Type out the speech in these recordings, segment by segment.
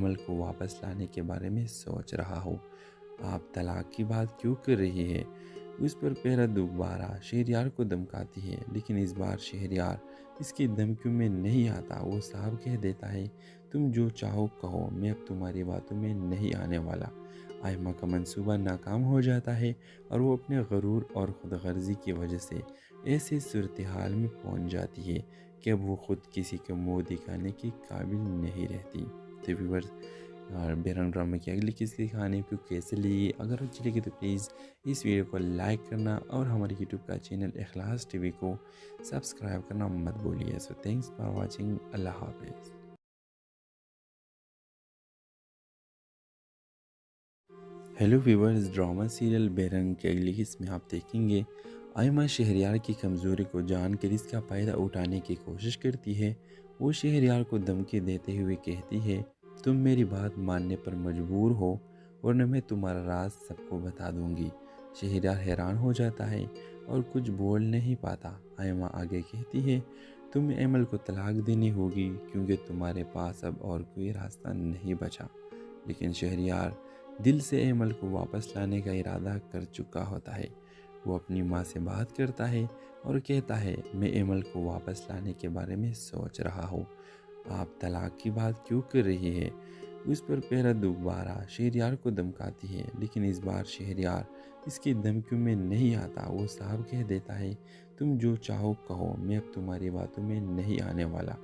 عمل کو واپس لانے کے بارے میں سوچ رہا ہو۔ آپ طلاق کی بات کیوں کر رہی ہے؟ اس پر پہرا دوبارہ شہریار کو دھمکاتی ہے، لیکن اس بار شہریار اس کی دھمکیوں میں نہیں آتا۔ وہ صاحب کہہ دیتا ہے، تم جو چاہو کہو، میں اب تمہاری باتوں میں نہیں آنے والا۔ آئمہ کا منصوبہ ناکام ہو جاتا ہے اور وہ اپنے غرور اور خود غرضی کی وجہ سے ایسی صورتحال میں پہنچ جاتی ہے کہ اب وہ خود کسی کے منہ دکھانے کی قابل نہیں رہتی۔ تو ویورز، اور بیرنگ ڈرامہ کی اگلی کس کی کہانی کو کیسے لی؟ اگر اچھی لگے تو پلیز اس ویڈیو کو لائک کرنا اور ہمارے یوٹیوب کا چینل اخلاص ٹی وی کو سبسکرائب کرنا مت بولیے۔ So thanks for watching. اللہ حافظ۔ ہیلو ویورز، ڈرامہ سیریل بیرنگ کے اگلی حصے میں آپ دیکھیں گے آئمہ شہریار کی کمزوری کو جان کر اس کا فائدہ اٹھانے کی کوشش کرتی ہے۔ وہ شہریار کو دھمکی دیتے ہوئے کہتی ہے، تم میری بات ماننے پر مجبور ہو ورنہ میں تمہارا راز سب کو بتا دوں گی۔ شہریار حیران ہو جاتا ہے اور کچھ بول نہیں پاتا۔ آئمہ آگے کہتی ہے، تمہیں ایمل کو طلاق دینی ہوگی کیونکہ تمہارے پاس اب اور کوئی راستہ نہیں بچا۔ لیکن شہریار دل سے ایمل کو واپس لانے کا ارادہ کر چکا ہوتا ہے۔ وہ اپنی ماں سے بات کرتا ہے اور کہتا ہے، میں ایمل کو واپس لانے کے بارے میں سوچ رہا ہوں۔ آپ طلاق کی بات کیوں کر رہی ہے؟ اس پر پہرا دوبارہ شہریار کو دھمکاتی ہے، لیکن اس بار شہریار اس کی دھمکیوں میں نہیں آتا۔ وہ صاحب کہہ دیتا ہے، تم جو چاہو کہو، میں اب تمہاری باتوں میں نہیں آنے والا۔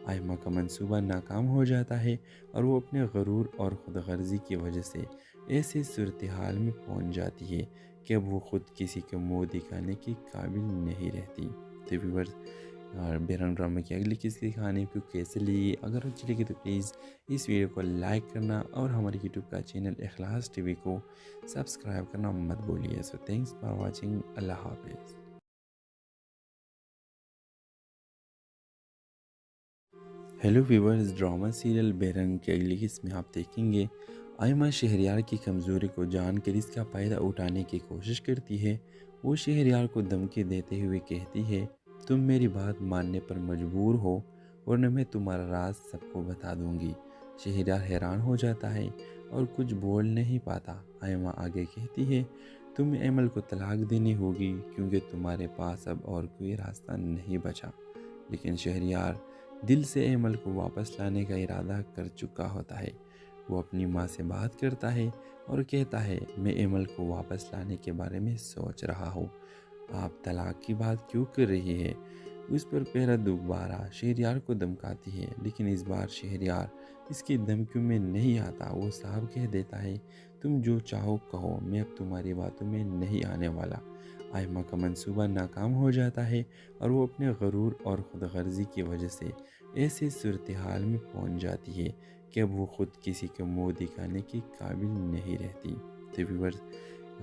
آئمہ کا منصوبہ ناکام ہو جاتا ہے اور وہ اپنے غرور اور خود غرضی کی وجہ سے ایسی صورتحال میں پہنچ جاتی ہے کہ اب وہ خود کسی کے منہ دکھانے کی قابل نہیں رہتی۔ تو ویورز، اور بیرنگ ڈرامہ کی اگلی کس کی کہانی کو کیسے لی؟ اگر اچھی لگے تو پلیز اس ویڈیو کو لائک کرنا اور ہمارے یوٹیوب کا چینل اخلاص ٹی وی کو سبسکرائب کرنا مت بولیے۔ So thanks for watching. اللہ حافظ۔ ہیلو ویورز، ڈرامہ سیریل بیرنگ کے اگلی حصے میں آپ دیکھیں گے آئمہ شہریار کی کمزوری کو جان کر اس کا فائدہ اٹھانے کی کوشش کرتی ہے۔ وہ شہریار کو دھمکی دیتے ہوئے کہتی ہے، تم میری بات ماننے پر مجبور ہو ورنہ میں تمہارا راز سب کو بتا دوں گی۔ شہریار حیران ہو جاتا ہے اور کچھ بول نہیں پاتا۔ آئمہ آگے کہتی ہے، تمہیں ایمل کو طلاق دینی ہوگی کیونکہ تمہارے پاس اب اور کوئی راستہ نہیں بچا۔ لیکن شہریار دل سے ایمل کو واپس لانے کا ارادہ کر چکا ہوتا ہے۔ وہ اپنی ماں سے بات کرتا ہے اور کہتا ہے، میں ایمل کو واپس لانے کے بارے میں سوچ رہا ہوں۔ آپ طلاق کی بات کیوں کر رہی ہے؟ اس پر پہرا دوبارہ شہریار کو دھمکاتی ہے، لیکن اس بار شہریار اس کی دھمکیوں میں نہیں آتا۔ وہ صاحب کہہ دیتا ہے، تم جو چاہو کہو، میں اب تمہاری باتوں میں نہیں آنے والا۔ آئمہ کا منصوبہ ناکام ہو جاتا ہے اور وہ اپنے غرور اور خود غرضی کی وجہ سے ایسی صورتحال میں پہنچ جاتی ہے کہ اب وہ خود کسی کے منہ دکھانے کی قابل نہیں رہتی۔ تو ویورز،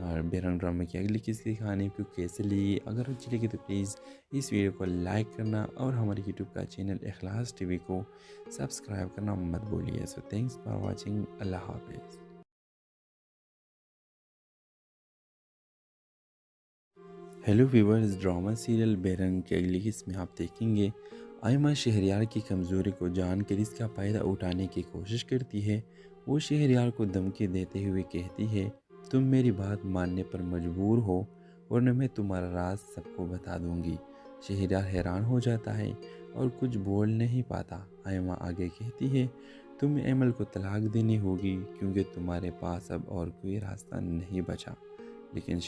اور بیرنگ ڈرامہ کی اگلی کس کی کہانی کو کیسے لی؟ اگر اچھی لگے تو پلیز اس ویڈیو کو لائک کرنا اور ہمارے یوٹیوب کا چینل اخلاص ٹی وی کو سبسکرائب کرنا مت بولیے۔ So thanks for watching. اللہ حافظ۔ ہیلو ویورز، ڈرامہ سیریل بیرنگ کے اگلی حصے میں آپ دیکھیں گے آئمہ شہریار کی کمزوری کو جان کر اس کا فائدہ اٹھانے کی کوشش کرتی ہے۔ وہ شہریار کو دھمکی دیتے ہوئے کہتی ہے، تم میری بات ماننے پر مجبور ہو ورنہ میں تمہارا راز سب کو بتا دوں گی۔ شہریار حیران ہو جاتا ہے اور کچھ بول نہیں پاتا۔ آئمہ آگے کہتی ہے، تمہیں ایمل کو طلاق دینی ہوگی کیونکہ تمہارے پاس اب اور کوئی راستہ نہیں بچا۔ لیکن